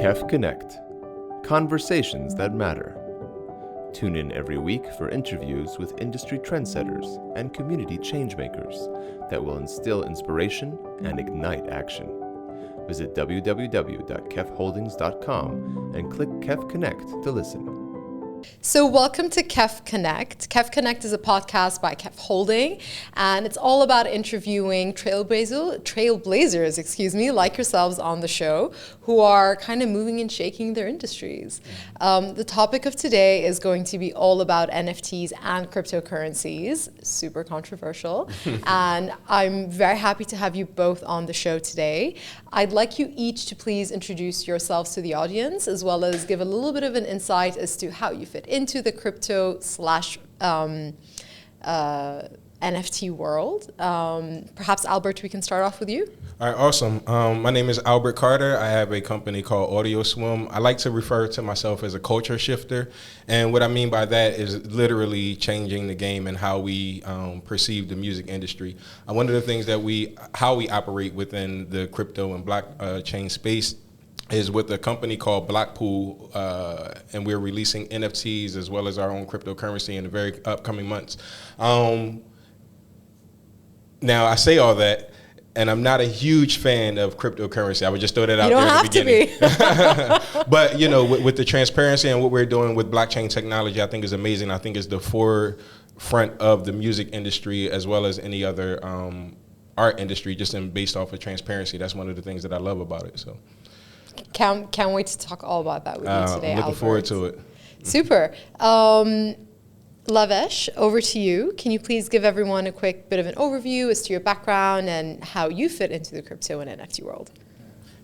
KEF Connect. Conversations that matter. Tune in every week for interviews with industry trendsetters and community changemakers that will instill inspiration and ignite action. Visit www.kefholdings.com and click KEF Connect to listen. So welcome to KEF Connect. KEF Connect is a podcast by KEF Holding, and it's all about interviewing trailblazers, like yourselves on the show, who are kind of moving and shaking their industries. The topic of today is going to be all about NFTs and cryptocurrencies, super controversial, and I'm very happy to have you both on the show today. I'd like you each to please introduce yourselves to the audience, as well as give a little bit of an insight as to how you fit into the crypto / NFT world. Perhaps Albert, we can start off with you. All right, awesome. My name is Albert Carter. I have a company called Audioswim. I like to refer to myself as a culture shifter. And what I mean by that is literally changing the game and how we perceive the music industry. One of the things that how we operate within the crypto and blockchain space is with a company called Blackpool, and we're releasing NFTs as well as our own cryptocurrency in the very upcoming months. Now, I say all that, and I'm not a huge fan of cryptocurrency. I would just throw that out there at the beginning. You don't have to be. But, you know, with the transparency and what we're doing with blockchain technology, I think is amazing. I think it's the forefront of the music industry as well as any other art industry, just based off of transparency. That's one of the things that I love about it. So. Can't wait to talk all about that with you today, I'm looking Albert. forward to it. Super. Lavesh, over to you. Can you please give everyone a quick bit of an overview as to your background and how you fit into the crypto and NFT world?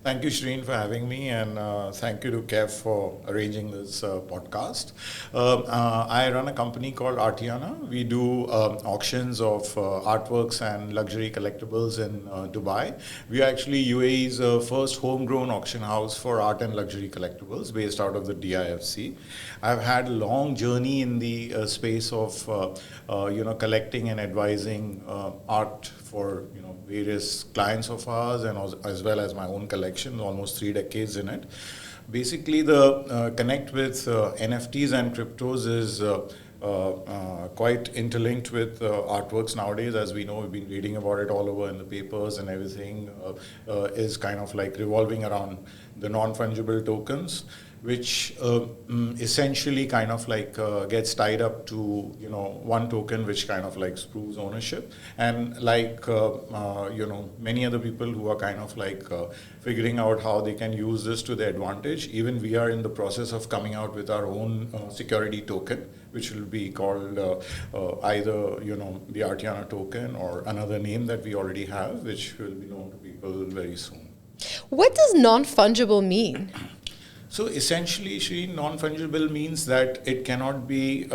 Thank you, Shereen, for having me, and thank you to KEF for arranging this podcast. I run a company called ARTIANA. We do auctions of artworks and luxury collectibles in Dubai. We are actually UAE's first homegrown auction house for art and luxury collectibles based out of the DIFC. I've had a long journey in the space of collecting and advising art for various clients of ours, and as well as my own collection, almost 3 decades in it. Basically, the connect with NFTs and cryptos is quite interlinked with artworks nowadays. As we know, we've been reading about it all over in the papers, and everything is kind of like revolving around the non-fungible tokens, which essentially kind of like gets tied up to one token, which kind of like proves ownership. And like many other people who are kind of like figuring out how they can use this to their advantage, even we are in the process of coming out with our own security token, which will be called either the ARTIANA token or another name that we already have, which will be known to people very soon. What does non-fungible mean? So essentially, Shereen, non-fungible means that it cannot be,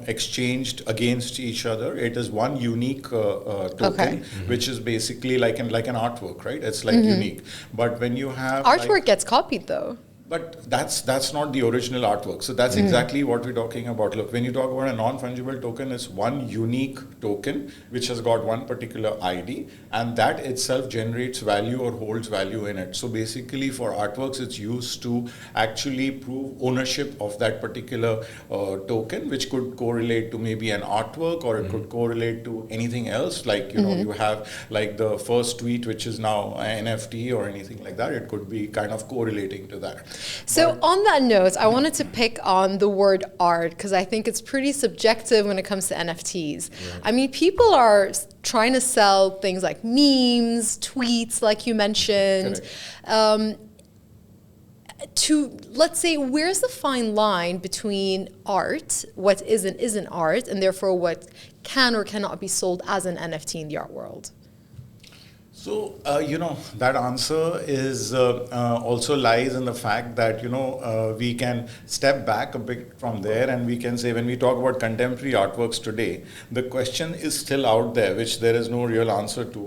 exchanged against each other. It is one unique token, which is basically like an artwork, right? It's like unique. But when you have artwork gets copied, though. But that's not the original artwork. So that's exactly what we're talking about. Look, when you talk about a non-fungible token, it's one unique token which has got one particular ID, and that itself generates value or holds value in it. So basically for artworks, it's used to actually prove ownership of that particular token, which could correlate to maybe an artwork, or it could correlate to anything else. Like, you have like the first tweet, which is now an NFT or anything like that. It could be kind of correlating to that. So on that note, I wanted to pick on the word art, because I think it's pretty subjective when it comes to NFTs. Right. I mean, people are trying to sell things like memes, tweets, like you mentioned. Let's say, where's the fine line between art, what is and isn't art, and therefore what can or cannot be sold as an NFT in the art world? So, that answer is also lies in the fact that, we can step back a bit from there, and we can say, when we talk about contemporary artworks today, the question is still out there, which there is no real answer to,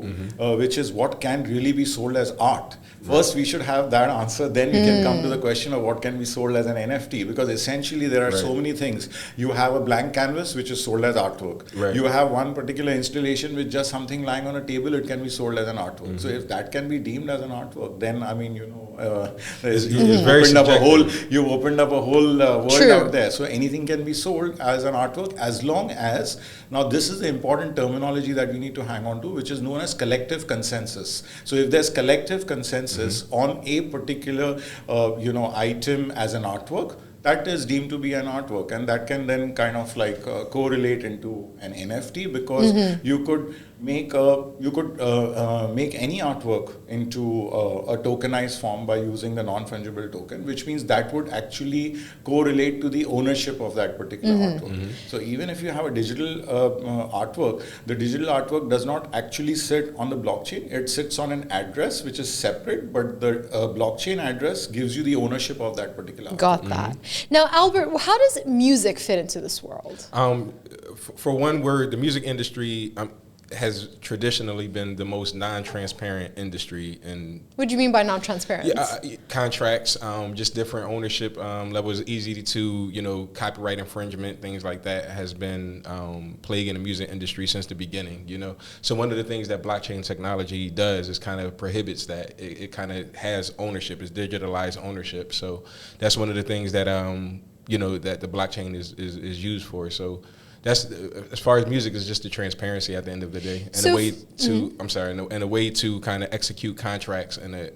which is what can really be sold as art. First, we should have that answer, then we can come to the question of what can be sold as an NFT, because essentially there are so many things. You have a blank canvas, which is sold as artwork. You have one particular installation with just something lying on a table, it can be sold as an artwork. So if that can be deemed as an artwork, then I mean, it's very subjective. You've opened up a whole world True. out there. So anything can be sold as an artwork as long as, now this is the important terminology that we need to hang on to, which is known as collective consensus. So if there's collective consensus on a particular item as an artwork, that is deemed to be an artwork, and that can then kind of like correlate into an NFT, because you could make any artwork into a tokenized form by using the non-fungible token, which means that would actually correlate to the ownership of that particular artwork. So even if you have a digital artwork, the digital artwork does not actually sit on the blockchain. It sits on an address which is separate, but the blockchain address gives you the ownership of that particular artwork. Got that. Now, Albert, how does music fit into this world? For one word, the music industry has traditionally been the most non-transparent industry. And What do you mean by non-transparent? contracts, just different ownership levels, easy to, copyright infringement, things like that has been plaguing the music industry since the beginning, So one of the things that blockchain technology does is kind of prohibits that. It kind of has ownership, it's digitalized ownership. So that's one of the things that, that the blockchain is used for. So that's, as far as music, is just the transparency at the end of the day, and a way to and a way to kind of execute contracts in a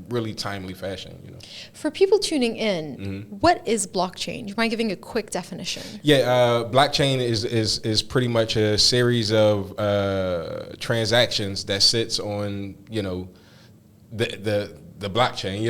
really timely fashion. For people tuning in, what is blockchain? Do you mind giving a quick definition? Yeah, blockchain is pretty much a series of transactions that sits on the blockchain.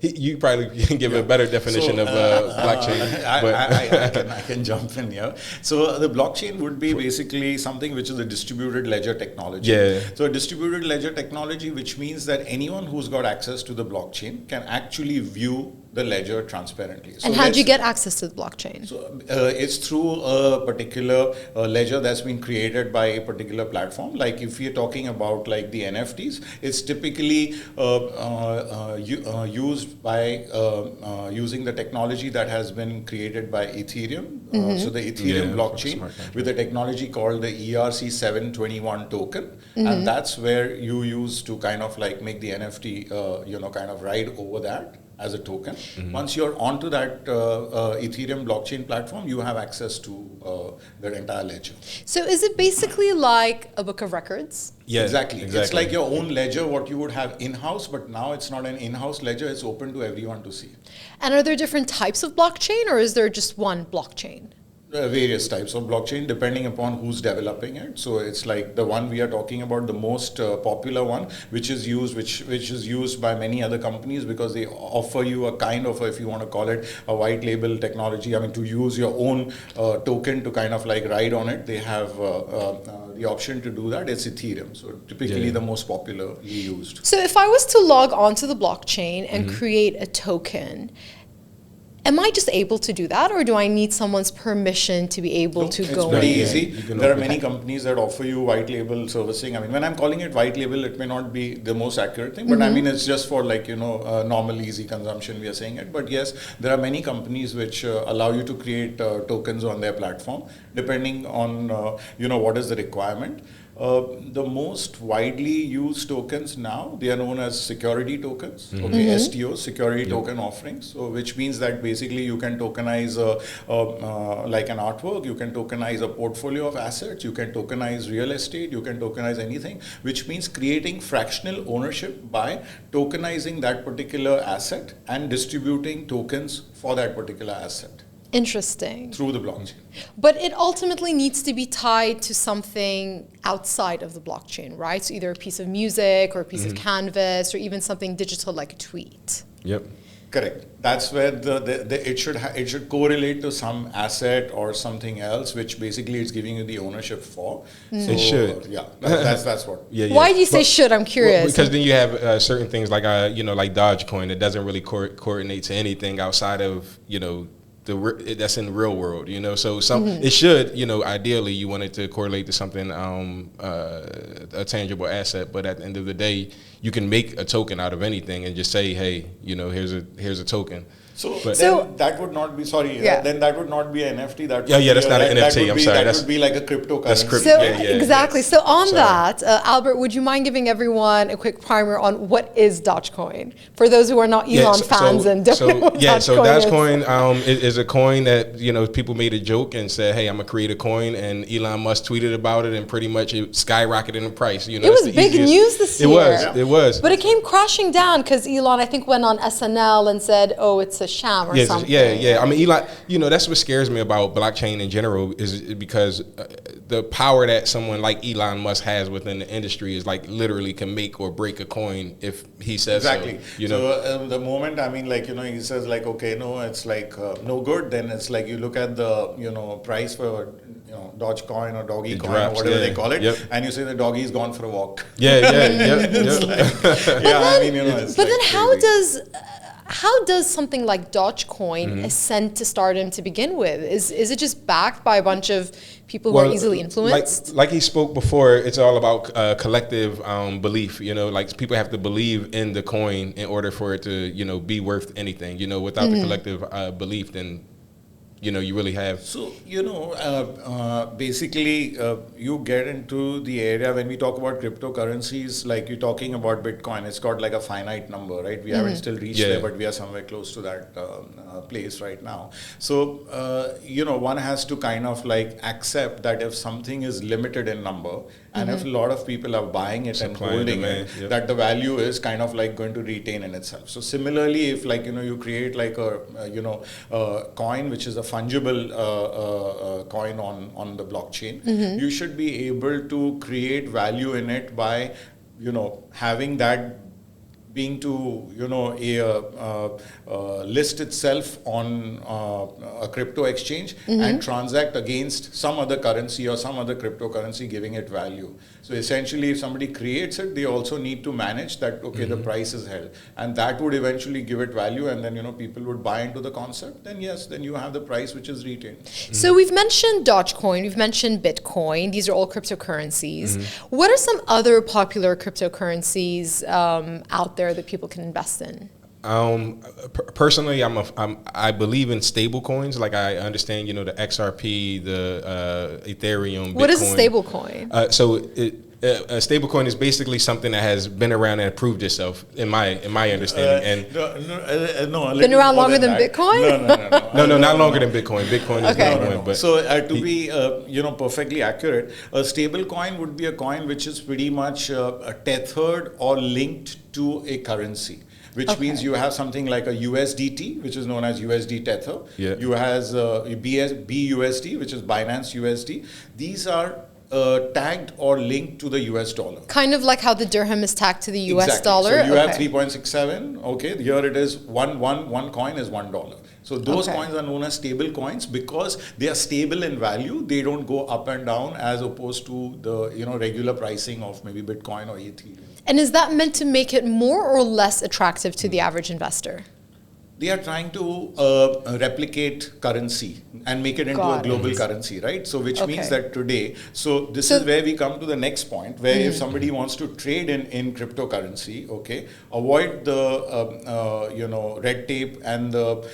You probably can give a better definition of blockchain. I can jump in here. So the blockchain would be basically something which is a distributed ledger technology. Yeah. So a distributed ledger technology, which means that anyone who's got access to the blockchain can actually view the ledger transparently. So And how do you get access to the blockchain? So it's through a particular ledger that's been created by a particular platform. Like if you're talking about like the NFTs, it's typically used by using the technology that has been created by Ethereum. So the Ethereum blockchain with a technology called the ERC-721 token, and that's where you use to kind of like make the NFT, kind of ride over that as a token. Once you're onto that Ethereum blockchain platform, you have access to the entire ledger. So is it basically like a book of records? Yeah, Exactly. It's like your own ledger, what you would have in-house, but now it's not an in-house ledger, it's open to everyone to see. And are there different types of blockchain, or is there just one blockchain? Various types of blockchain depending upon who's developing it. So it's like the one we are talking about, the most popular one, which is used by many other companies because they offer you a kind of, if you want to call it, a white label technology. I mean, to use your own token to kind of like ride on it, they have the option to do that. It's Ethereum. So typically the most popularly used. So if I was to log onto the blockchain and create a token, am I just able to do that, or do I need someone's permission to be able to go in? It's pretty easy. There are many companies that offer you white label servicing. I mean, when I'm calling it white label, it may not be the most accurate thing, but I mean, it's just for like, normal, easy consumption, we are saying it. But yes, there are many companies which allow you to create tokens on their platform, depending on, what is the requirement. The most widely used tokens now, they are known as security tokens, STOs, security token offerings. So which means that basically you can tokenize like an artwork, you can tokenize a portfolio of assets, you can tokenize real estate, you can tokenize anything, which means creating fractional ownership by tokenizing that particular asset and distributing tokens for that particular asset. Interesting. Through the blockchain. But it ultimately needs to be tied to something outside of the blockchain, right? So either a piece of music or a piece of canvas or even something digital like a tweet. Yep. Correct. That's where it should correlate to some asset or something else, which basically it's giving you the ownership for. So, It should. Yeah, that's what. Yeah. Why do you say should? I'm curious. Because then you have certain things like like Dodgecoin that doesn't really coordinate to anything outside of that's in the real world, So it should, ideally you want it to correlate to something, a tangible asset. But at the end of the day, you can make a token out of anything and just say, hey, here's a token. Then that would not be then that would not be an NFT. That would that's not an NFT. I'm sorry. That would be like a cryptocurrency. That's crypto. So exactly. So on that, Albert, would you mind giving everyone a quick primer on what is Dodgecoin for those who are not Elon fans and don't know what Dodgecoin is? So Dodgecoin is a coin that people made a joke and said, "Hey, I'm gonna create a coin," and Elon Musk tweeted about it, and pretty much it skyrocketed in price. It was big news this year. It was. But it came crashing down because Elon, I think, went on SNL and said, "Oh, it's a sham or something." Yeah. I mean, Elon, that's what scares me about blockchain in general is because the power that someone like Elon Musk has within the industry is like literally can make or break a coin if he says so. So the moment, he says like, okay, no, it's like no good, then it's like you look at the, price for, Dogecoin or Doggy Coin or whatever they call it, and you say the doggy's gone for a walk. But then how does something like Dogecoin ascend to stardom to begin with? Is it just backed by a bunch of people who are easily influenced? Like he spoke before, it's all about collective belief. Like people have to believe in the coin in order for it to be worth anything. Without the collective belief, then you really have. So, basically, you get into the area when we talk about cryptocurrencies, like you're talking about Bitcoin, it's got like a finite number, right? We haven't still reached there, but we are somewhere close to that place right now. So, one has to kind of like accept that if something is limited in number, and if a lot of people are buying it and holding it, that the value is kind of like going to retain in itself. So similarly, if you create like a coin which is a fungible coin on the blockchain, you should be able to create value in it by having that being to list itself on a crypto exchange and transact against some other currency or some other cryptocurrency, giving it value. So essentially, if somebody creates it, they also need to manage that. Okay, the price is held, and that would eventually give it value, and then people would buy into the concept. Then then you have the price which is retained. So we've mentioned Dogecoin, we've mentioned Bitcoin. These are all cryptocurrencies. What are some other popular cryptocurrencies out there that people can invest in? Personally, I believe in stable coins. Like I understand, the XRP, the Ethereum, Bitcoin. What is a stable coin? A stable coin is basically something that has been around and proved itself, in my understanding. Been around longer than Bitcoin? No, not longer than Bitcoin. Bitcoin is Bitcoin. But so to be perfectly accurate, a stable coin would be a coin which is pretty much tethered or linked to a currency. Which means you have something like a USDT, which is known as USD Tether. You have BUSD, which is Binance USD. These are tagged or linked to the US dollar. Kind of like how the dirham is tagged to the US dollar? So you have 3.67. Okay, here it is, one coin is $1. So those coins are known as stable coins because they are stable in value. They don't go up and down as opposed to the regular pricing of maybe Bitcoin or Ethereum. And is that meant to make it more or less attractive to the average investor? They are trying to replicate currency and make it into a global currency, right? So which means that today, this is where we come to the next point, where if somebody wants to trade in cryptocurrency, avoid the red tape and the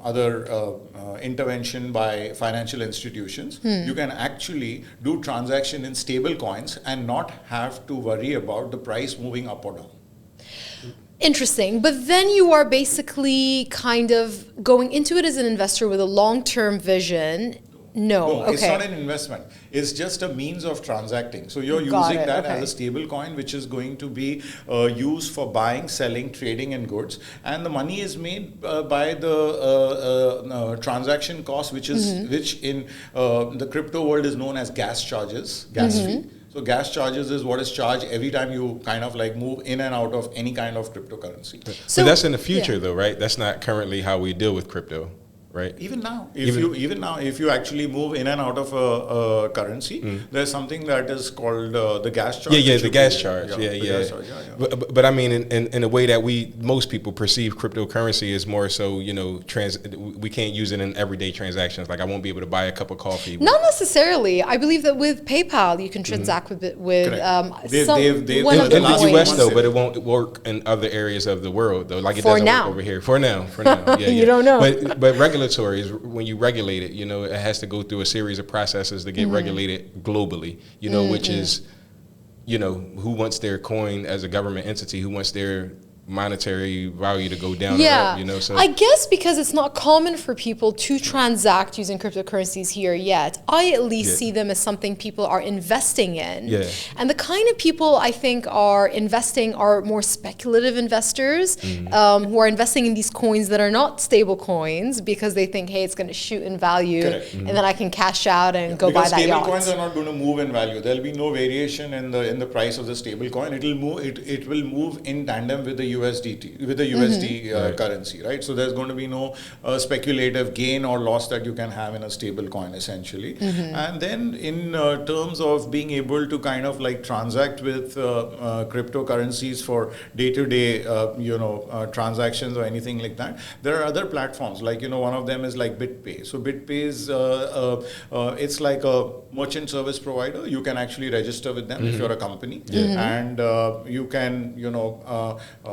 other intervention by financial institutions. You can actually do transaction in stable coins and not have to worry about the price moving up or down. Interesting. But then you are basically kind of going into it as an investor with a long-term vision. No, it's not an investment. It's just a means of transacting. So you're using that as a stable coin, which is going to be used for buying, selling, trading in goods. And the money is made by the transaction cost, which in the crypto world is known as gas charges, gas fee. So gas charges is what is charged every time you kind of like move in and out of any kind of cryptocurrency. So that's in the future though, right? That's not currently how we deal with crypto. right? Even now, if you actually move in and out of a currency, there's something that is called the gas charge. The gas charge. Gas charge, But I mean, in a way that most people perceive cryptocurrency is more so, we can't use it in everyday transactions. Like I won't be able to buy a cup of coffee. Not necessarily. I believe that with PayPal, you can transact with in the US though, but it won't work in other areas of the world though. Like it doesn't work over here. For now. You don't know. But regulatory is when you regulate it, it has to go through a series of processes to get regulated globally, which is, who wants their coin as a government entity, who wants their monetary value to go down or up, so I guess because it's not common for people to transact using cryptocurrencies here yet, I at least see them as something people are investing in. And the kind of people I think are investing are more speculative investors who are investing in these coins that are not stable coins because they think, hey, it's going to shoot in value and then I can cash out and go buy that yacht. Stable coins are not going to move in value. There'll be no variation in the price of the stable coin. It will move in tandem with the USD currency, right? So there's going to be no speculative gain or loss that you can have in a stable coin, essentially. And then in terms of being able to kind of like transact with cryptocurrencies for day-to-day, transactions or anything like that, there are other platforms. Like, one of them is like Bitpay. So Bitpay is it's like a merchant service provider. You can actually register with them if you're a company, and you can,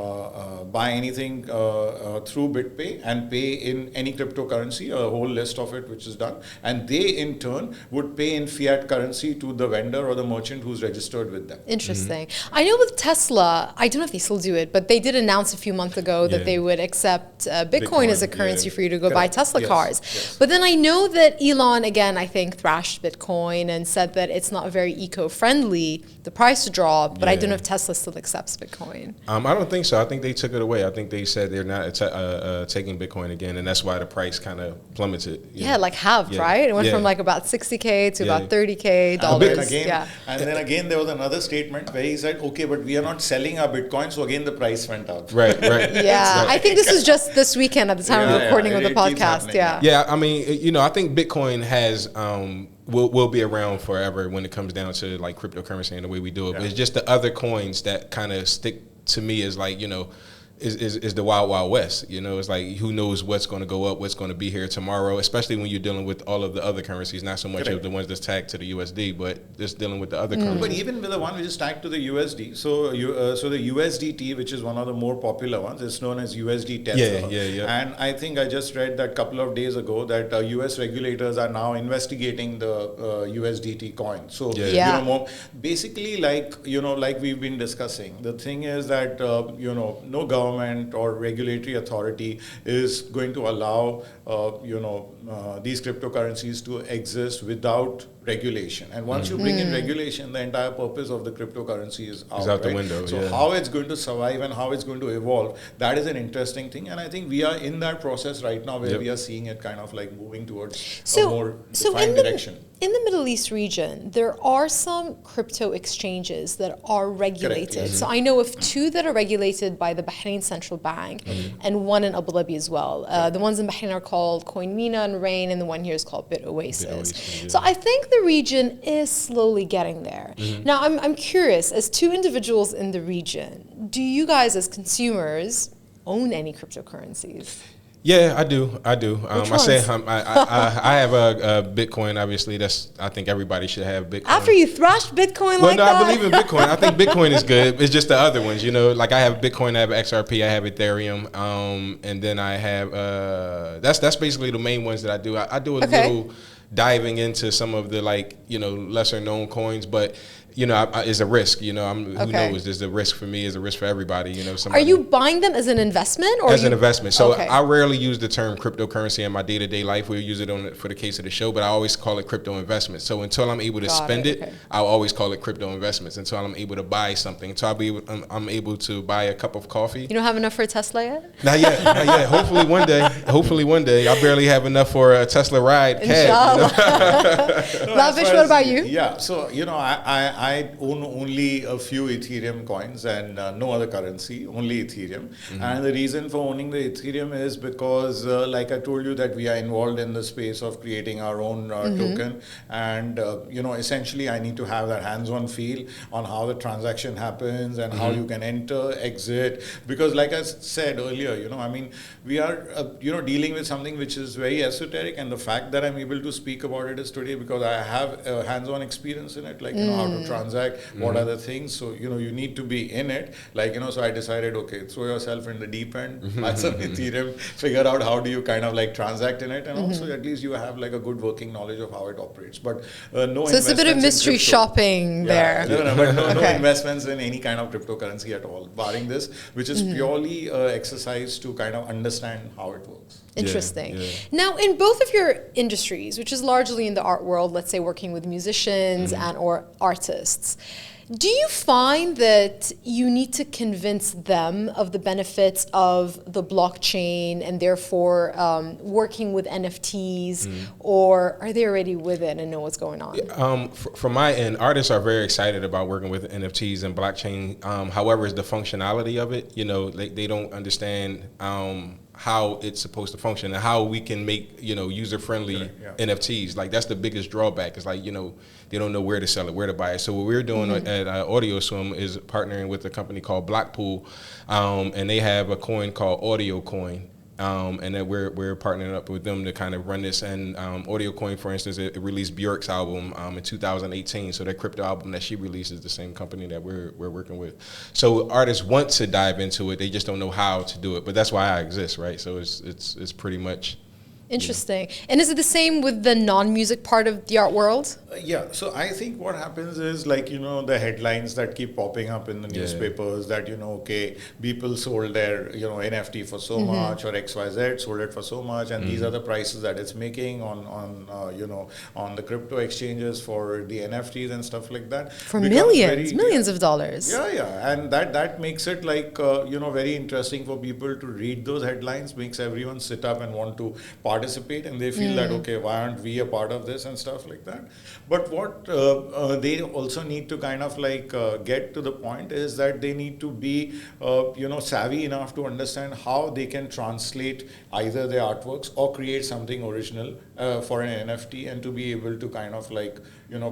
buy anything through Bitpay and pay in any cryptocurrency, a whole list of it which is done, and they in turn would pay in fiat currency to the vendor or the merchant who's registered with them. Interesting. I know with Tesla, I don't know if they still do it, but they did announce a few months ago that they would accept Bitcoin as a currency for you to go buy Tesla cars. But then I know that Elon, again, I think thrashed Bitcoin and said that it's not very eco-friendly, the price drop, but I don't know if Tesla still accepts Bitcoin. I don't think so. I think they took it away. I think they said they're not taking Bitcoin again, and that's why the price kind of plummeted. Like halved, right? It went from like about $60K to about $30K dollars. And then again, there was another statement where he said, okay, but we are not selling our Bitcoin, so again the price went up. Right. I think this is just this weekend at the time of recording of the podcast. I mean, I think Bitcoin has will be around forever when it comes down to like cryptocurrency and the way we do it. But it's just the other coins that kind of stick to me as like, is the wild, wild west. It's like, who knows what's going to go up, what's going to be here tomorrow, especially when you're dealing with all of the other currencies, not so much of the ones that's tagged to the USD, but just dealing with the other currencies. But even with the one which is tagged to the USD, so the USDT, which is one of the more popular ones, is known as USD Tether. And I think I just read that a couple of days ago that US regulators are now investigating the USDT coin. So, basically like we've been discussing, the thing is that, no government or regulatory authority is going to allow these cryptocurrencies to exist without regulation. And once you bring in regulation, the entire purpose of the cryptocurrency is out the window. So how it's going to survive and how it's going to evolve, that is an interesting thing. And I think we are in that process right now where we are seeing it kind of like moving towards a more defined direction. In the Middle East region, there are some crypto exchanges that are regulated. So I know of two that are regulated by the Bahrain Central Bank and one in Abu Dhabi as well. The ones in Bahrain are called Coinmina and Rain, and the one here is called BitOasis. So I think the region is slowly getting there. Now, I'm curious, as two individuals in the region, do you guys as consumers own any cryptocurrencies? Yeah, I do. I have a Bitcoin. Obviously, I think everybody should have Bitcoin. After you thrashed Bitcoin that? I believe in Bitcoin. I think Bitcoin is good. It's just the other ones, Like I have Bitcoin, I have XRP, I have Ethereum, and then I have that's basically the main ones that I do. I do a little diving into some of the lesser known coins, but it's a risk. Who knows? There's a risk for me. It's a risk for everybody. Are you buying them as an investment, or as an investment? So I rarely use the term cryptocurrency in my day-to-day life. We'll use it for the case of the show, but I always call it crypto investment. So until I'm able to spend it, I'll always call it crypto investments. Until I'm able to buy something, until I'm able to buy a cup of coffee. You don't have enough for a Tesla yet? Not yet. Hopefully one day. I barely have enough for a Tesla ride. Inshallah. Lavesh, what about you? Yeah. So I own only a few Ethereum coins and no other currency, only Ethereum. And the reason for owning the Ethereum is because, like I told you, that we are involved in the space of creating our own token. And, essentially I need to have that hands-on feel on how the transaction happens and how you can enter, exit. Because like I said earlier, we are, dealing with something which is very esoteric. And the fact that I'm able to speak about it is today because I have hands-on experience in it, like, how to transact, what are the things. So, you need to be in it. Like, so I decided, okay, throw yourself in the deep end, buy some Ethereum, figure out how do you kind of like transact in it. And also at least you have like a good working knowledge of how it operates. But no. So it's a bit of mystery shopping there. No investments in any kind of cryptocurrency at all, barring this, which is purely exercise to kind of understand how it works. Interesting. Yeah. Now, in both of your industries, which is largely in the art world, let's say working with musicians and or artists, do you find that you need to convince them of the benefits of the blockchain and therefore working with NFTs, or are they already with it and know what's going on? From my end, artists are very excited about working with NFTs and blockchain. However, it's the functionality of it. They don't understand how it's supposed to function and how we can make, user-friendly NFTs. Like, that's the biggest drawback. It's like, they don't know where to sell it, where to buy it. So what we're doing at Audioswim is partnering with a company called Blackpool, and they have a coin called Audiocoin. And then we're partnering up with them to kind of run this. And Audiocoin, for instance, it released Bjork's album in 2018. So that crypto album that she released is the same company that we're working with. So artists want to dive into it, they just don't know how to do it. But that's why I exist, right? So it's pretty much. Interesting. And is it the same with the non-music part of the art world? Yeah. So I think what happens is, like, the headlines that keep popping up in the newspapers that, okay, people sold their, NFT for so much, or XYZ sold it for so much. And these are the prices that it's making on the crypto exchanges for the NFTs and stuff like that. For millions of dollars. Yeah. And that makes it like, very interesting for people to read those headlines, makes everyone sit up and want to participate, and they feel that, okay, why aren't we a part of this and stuff like that. But what they also need to kind of like get to the point is that they need to be savvy enough to understand how they can translate either their artworks or create something original for an NFT, and to be able to kind of like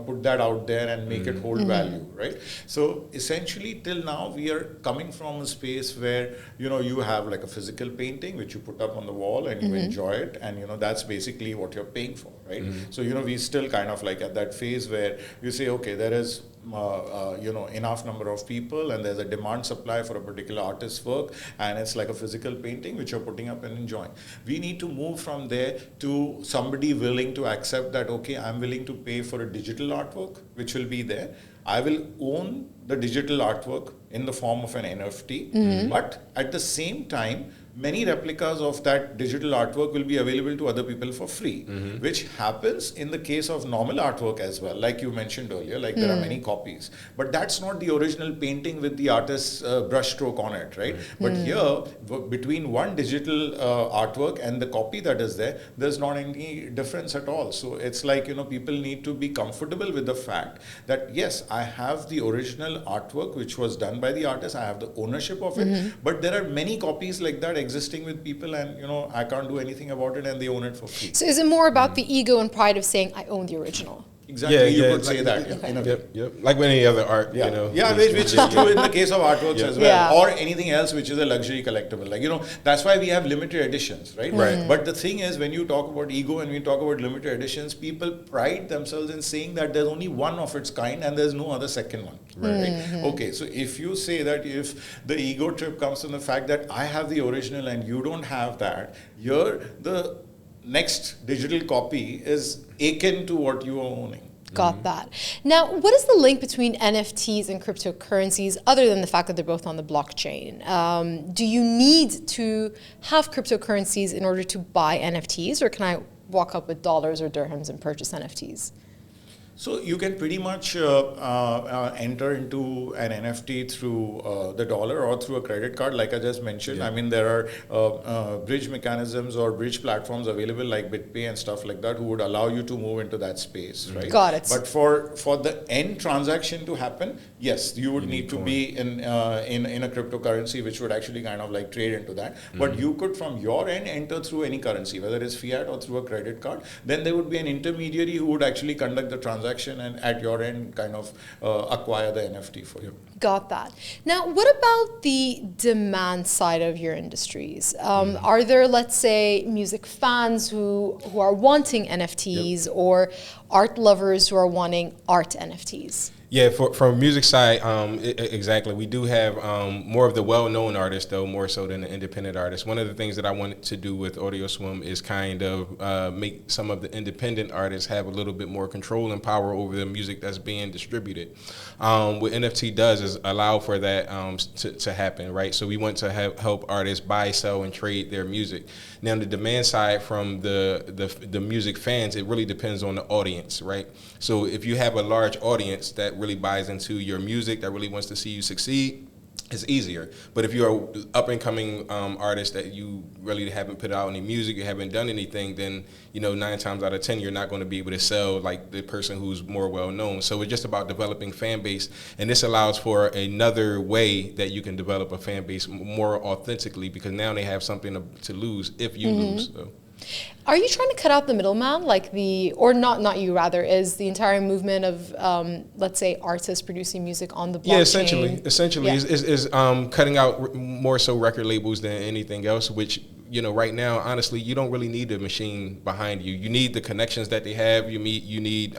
put that out there and make it hold value, right? So essentially till now we are coming from a space where you have like a physical painting which you put up on the wall and you enjoy it, and that's basically what you're paying for, right? So we still kind of like at that phase where you say, okay, there is enough number of people and there's a demand supply for a particular artist's work, and it's like a physical painting which you're putting up and enjoying. We need to move from there to somebody willing to accept that, okay, I'm willing to pay for a digital artwork which will be there. I will own the digital artwork in the form of an NFT, but at the same time, many replicas of that digital artwork will be available to other people for free, which happens in the case of normal artwork as well. Like you mentioned earlier, like there are many copies, but that's not the original painting with the artist's brushstroke on it, right? But here, between one digital artwork and the copy that is there, there's not any difference at all. So it's like, people need to be comfortable with the fact that, yes, I have the original artwork which was done by the artist, I have the ownership of it, but there are many copies like that existing with people, and I can't do anything about it, and they own it for free. So is it more about the ego and pride of saying I own the original? Exactly, you could say that. Yep. Like with any other art, which is true in the case of artworks as well, or anything else which is a luxury collectible. Like, that's why we have limited editions, right? Right. But the thing is, when you talk about ego and we talk about limited editions, people pride themselves in saying that there's only one of its kind and there's no other second one. Right. Okay, so if you say that, if the ego trip comes from the fact that I have the original and you don't have that, the next digital copy is akin to what you are owning. Got that. Now, what is the link between NFTs and cryptocurrencies, other than the fact that they're both on the blockchain? Do you need to have cryptocurrencies in order to buy NFTs, or can I walk up with dollars or dirhams and purchase NFTs? So you can pretty much enter into an NFT through the dollar or through a credit card, like I just mentioned. I mean, there are bridge mechanisms or bridge platforms available like Bitpay and stuff like that who would allow you to move into that space, right? Got it. But for the end transaction to happen, yes, you would need to be in a cryptocurrency which would actually kind of like trade into that. But you could from your end enter through any currency, whether it's fiat or through a credit card. Then there would be an intermediary who would actually conduct the transaction and at your end kind of acquire the NFT for you. Got that. Now, what about the demand side of your industries? Are there, let's say, music fans who are wanting NFTs or art lovers who are wanting art NFTs? Yeah, from music side, exactly. We do have more of the well-known artists, though, more so than the independent artists. One of the things that I wanted to do with Audioswim is kind of make some of the independent artists have a little bit more control and power over the music that's being distributed. What NFT does is allow for that to happen, right? So we want to help artists buy, sell, and trade their music. Now, the demand side from the music fans, it really depends on the audience, right? So if you have a large audience that really buys into your music, that really wants to see you succeed, it's easier. But if you're an up-and-coming artist that you really haven't put out any music, you haven't done anything, then 9 times out of 10 you're not going to be able to sell like the person who's more well-known. So it's just about developing fan base, and this allows for another way that you can develop a fan base more authentically, because now they have something to lose if you lose. So. Are you trying to cut out the middleman, or not you rather, is the entire movement of, let's say, artists producing music on the blockchain? Yeah, essentially is cutting out more so record labels than anything else, which, right now, honestly, you don't really need the machine behind you. You need the connections that they have. You need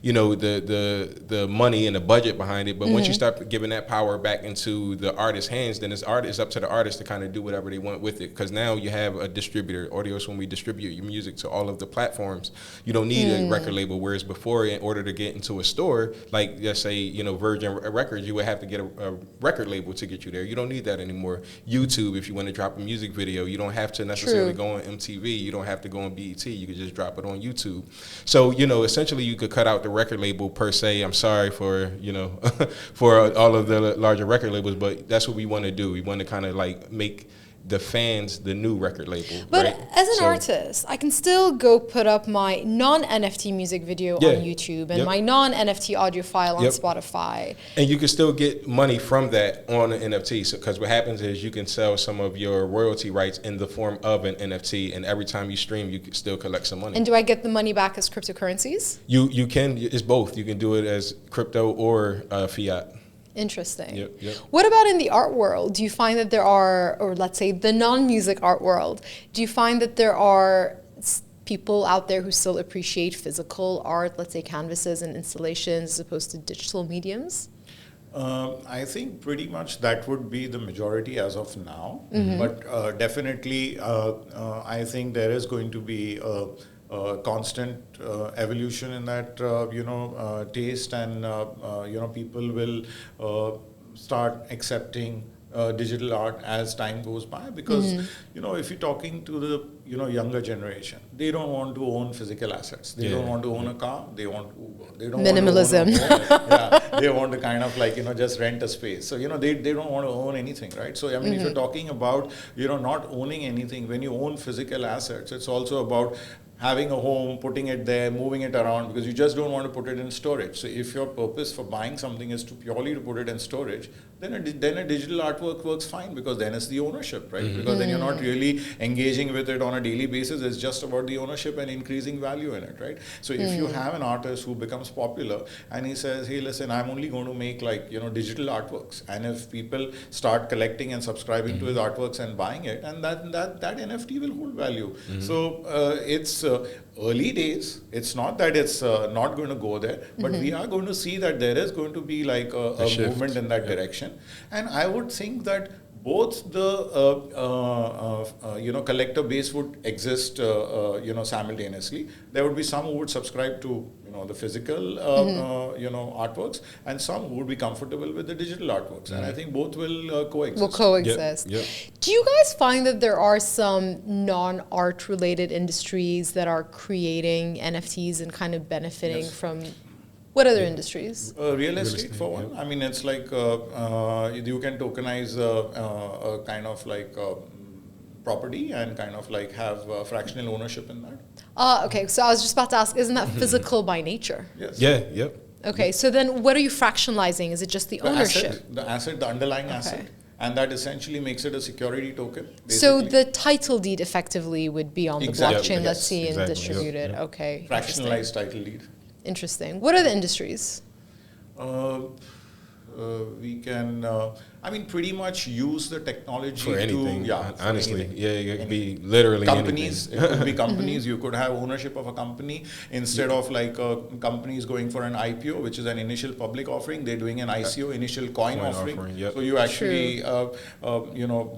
the money and the budget behind it. But once you start giving that power back into the artist's hands, then it's up to the artist to kind of do whatever they want with it. Because now you have a distributor. Audioswim, we distribute your music to all of the platforms. You don't need a record label. Whereas before, in order to get into a store, like let's say Virgin Records, you would have to get a record label to get you there. You don't need that anymore. YouTube, if you want to drop a music video, you don't have to necessarily go on MTV. You don't have to go on BET. You could just drop it on YouTube. So essentially, you could cut out the record label per se. I'm sorry for for all of the larger record labels, but that's what we want to do. We want to kind of like make the fans the new record label. But right? as an artist, I can still go put up my non-NFT music video on YouTube and my non-NFT audio file on Spotify. And you can still get money from that on an NFT. So, because what happens is you can sell some of your royalty rights in the form of an NFT, and every time you stream, you can still collect some money. And do I get the money back as cryptocurrencies? You can. It's both. You can do it as crypto or fiat. Interesting. Yep. What about in the art world? Do you find that there are, or let's say the non-music art world, do you find that there are people out there who still appreciate physical art, let's say canvases and installations, as opposed to digital mediums? I think pretty much that would be the majority as of now. But definitely, I think there is going to be constant evolution in that taste, and people will start accepting digital art as time goes by, because if you're talking to the younger generation, they don't want to own physical assets. They don't want to own a car. They want Uber. They don't minimalism. Want to own they want to kind of like just rent a space. So they don't want to own anything, right? So I mean, if you're talking about not owning anything, when you own physical assets, it's also about having a home, putting it there, moving it around, because you just don't want to put it in storage. So if your purpose for buying something is purely to put it in storage, then a digital artwork works fine, because then it's the ownership, right? Because then you're not really engaging with it on a daily basis. It's just about the ownership and increasing value in it, right? So if you have an artist who becomes popular and he says, hey, listen, I'm only going to make digital artworks, and if people start collecting and subscribing to his artworks and buying it, and that NFT will hold value. So it's early days. It's not that it's not going to go there, but we are going to see that there is going to be like a movement in that direction. And I would think that both the collector base would exist simultaneously. There would be some who would subscribe to the physical, artworks, and some would be comfortable with the digital artworks. And I think both will coexist. Will coexist. Yep. Do you guys find that there are some non-art related industries that are creating NFTs and kind of benefiting from what other industries? Real estate for one. I mean, it's like you can tokenize a kind of like property and kind of like have fractional ownership in that. Okay, so I was just about to ask, isn't that physical by nature? Yes. Yeah, yep. Okay, so then what are you fractionalizing? Is it just the ownership? The underlying asset. And that essentially makes it a security token. So basically. the title deed effectively would be on the Exactly. blockchain, let's see, and Exactly. distributed. Yep. Okay. Fractionalized title deed. Interesting. What are the industries? We can, pretty much use the technology For anything, to, honestly. anything. Yeah, it could be literally Companies, anything. it could be companies. You could have ownership of a company instead of like companies going for an IPO, which is an initial public offering. They're doing an ICO, initial coin offering. Yep. So you actually,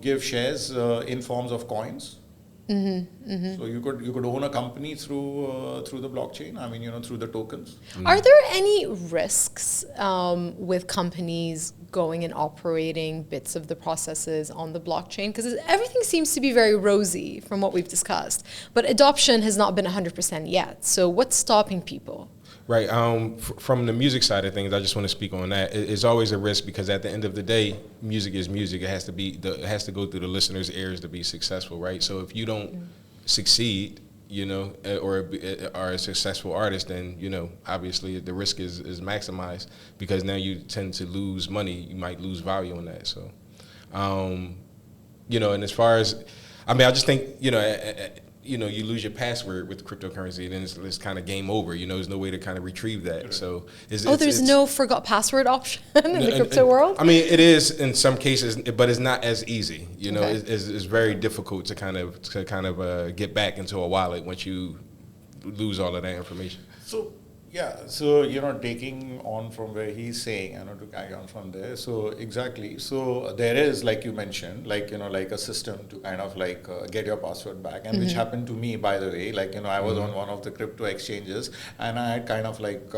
give shares in forms of coins. So you could own a company through the blockchain. I mean, through the tokens. Are there any risks with companies going and operating bits of the processes on the blockchain? Because everything seems to be very rosy from what we've discussed, but adoption has not been 100% yet. So what's stopping people? Right. From the music side of things, I just want to speak on that. It's always a risk because at the end of the day, music is music. It has to go through the listener's ears to be successful, right? So if you don't succeed, or are a successful artist, then obviously the risk is maximized because now you tend to lose money. You might lose value on that. So, and as far as, I just think you lose your password with cryptocurrency, then it's kind of game over. There's no way to kind of retrieve that. So there's no forgot passward option in the crypto world? It is in some cases, but it's not as easy. It's very difficult to kind of get back into a wallet once you lose all of that information. So taking on from where he's saying, to carry on from there. So exactly. So there is, like you mentioned, like a system to kind of like get your password back, and which happened to me, by the way. Like I was on one of the crypto exchanges, and I had kind of like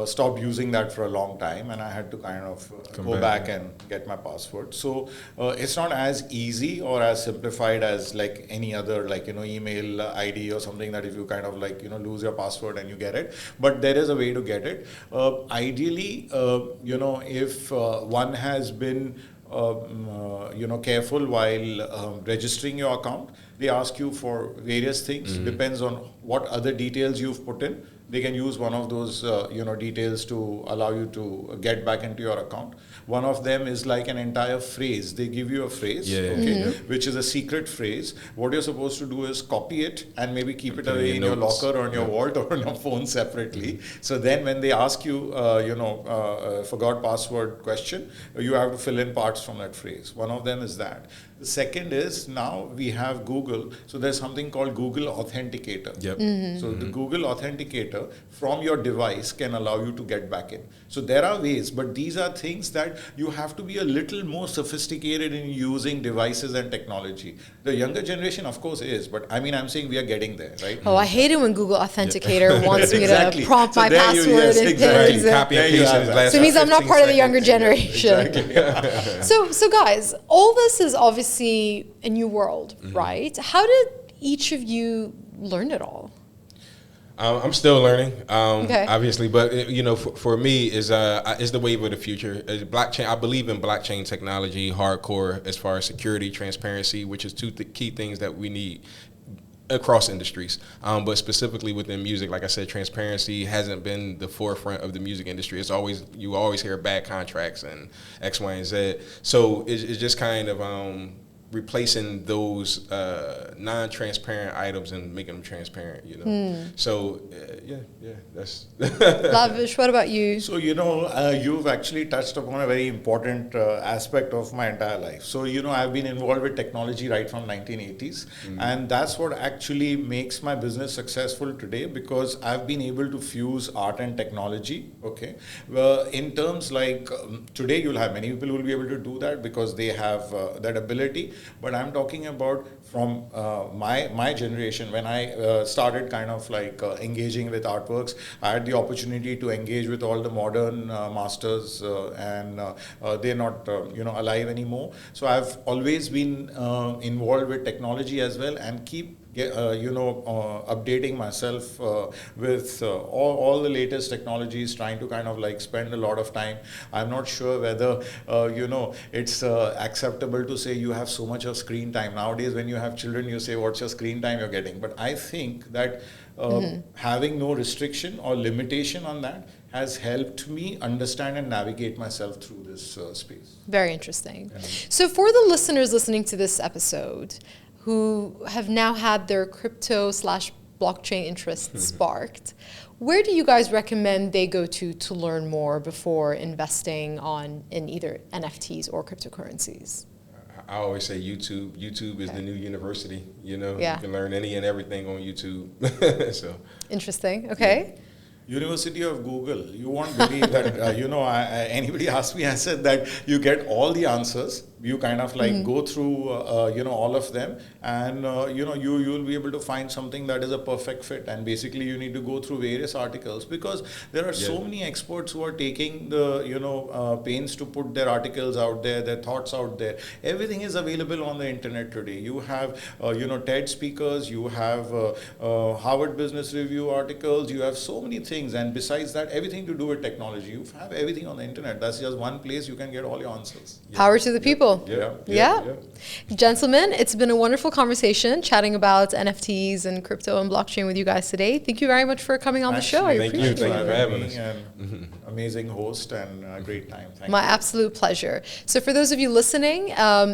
stopped using that for a long time, and I had to kind of go back and get my password. So it's not as easy or as simplified as like any other email ID or something that if you kind of like lose your password and you get it, but there is a way to get it. Ideally, if one has been careful while registering your account, they ask you for various things. Depends on what other details you've put in. They can use one of those details to allow you to get back into your account. One of them is like an entire phrase. They give you a phrase, which is a secret phrase. What you're supposed to do is copy it and maybe keep it away in your locker or in your vault or on your phone separately. So then when they ask you, forgot password question, you have to fill in parts from that phrase. One of them is that. The second is now we have Google. So there's something called Google Authenticator. So the Google Authenticator from your device can allow you to get back in. So there are ways, but these are things that you have to be a little more sophisticated in using devices and technology. The younger generation, of course, is, but I'm saying we are getting there, right? Oh, I hate it when Google Authenticator wants me to prompt my password and things. Copy and paste it. So it means I'm not part of the younger generation. So guys, all this is obviously a new world, right? How did each of you learn it all? I'm still learning, obviously, but for me is the wave of the future. Blockchain. I believe in blockchain technology, hardcore as far as security, transparency, which is two key things that we need across industries, but specifically within music. Like I said, transparency hasn't been the forefront of the music industry. You always hear bad contracts and X, Y, and Z. So it's just kind of replacing those non-transparent items and making them transparent, So, that's... Lavesh, what about you? So, you've actually touched upon a very important aspect of my entire life. So, I've been involved with technology right from 1980s. And that's what actually makes my business successful today, because I've been able to fuse art and technology, okay? In terms like, today you'll have many people who will be able to do that because they have that ability. but I'm talking about from my generation. When I started kind of like engaging with artworks, I had the opportunity to engage with all the modern masters, and they're not alive anymore. So I've always been involved with technology as well, and keep updating myself with all the latest technologies, trying to kind of like spend a lot of time. I'm not sure whether it's acceptable to say you have so much of screen time. Nowadays when you have children, you say what's your screen time you're getting. But I think that having no restriction or limitation on that has helped me understand and navigate myself through this space. Very interesting. So for the listeners listening to this episode who have now had their crypto/blockchain interests sparked, where do you guys recommend they go to learn more before investing in either NFTs or cryptocurrencies? I always say YouTube. YouTube is the new university. You can learn any and everything on YouTube. So interesting. Okay. Yeah. University of Google. You won't believe that, anybody asked me, I said that you get all the answers. You kind of like go through, all of them, and, you'll be able to find something that is a perfect fit. And basically you need to go through various articles, because there are so many experts who are taking the, pains to put their articles out there, their thoughts out there. Everything is available on the internet today. You have, TED speakers, you have Harvard Business Review articles, you have so many things. And besides that, everything to do with technology. You have everything on the internet. That's just one place you can get all your answers. Power to the people. Yeah. Gentlemen, it's been a wonderful conversation chatting about NFTs and crypto and blockchain with you guys today. Thank you very much for coming on the show. I appreciate it. Thank you for having us. Amazing host and a great time. Thank you. My absolute pleasure. So for those of you listening,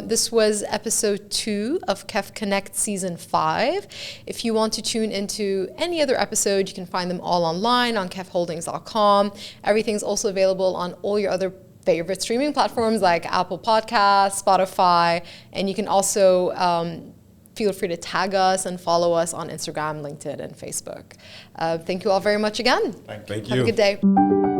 this was episode 2 of KEF Connect season 5. If you want to tune into any other episode, you can find them all online on kefholdings.com. Everything's also available on all your other favorite streaming platforms like Apple Podcasts, Spotify, and you can also feel free to tag us and follow us on Instagram, LinkedIn, and Facebook. Thank you all very much again. Thank you. Thank you. Have a good day.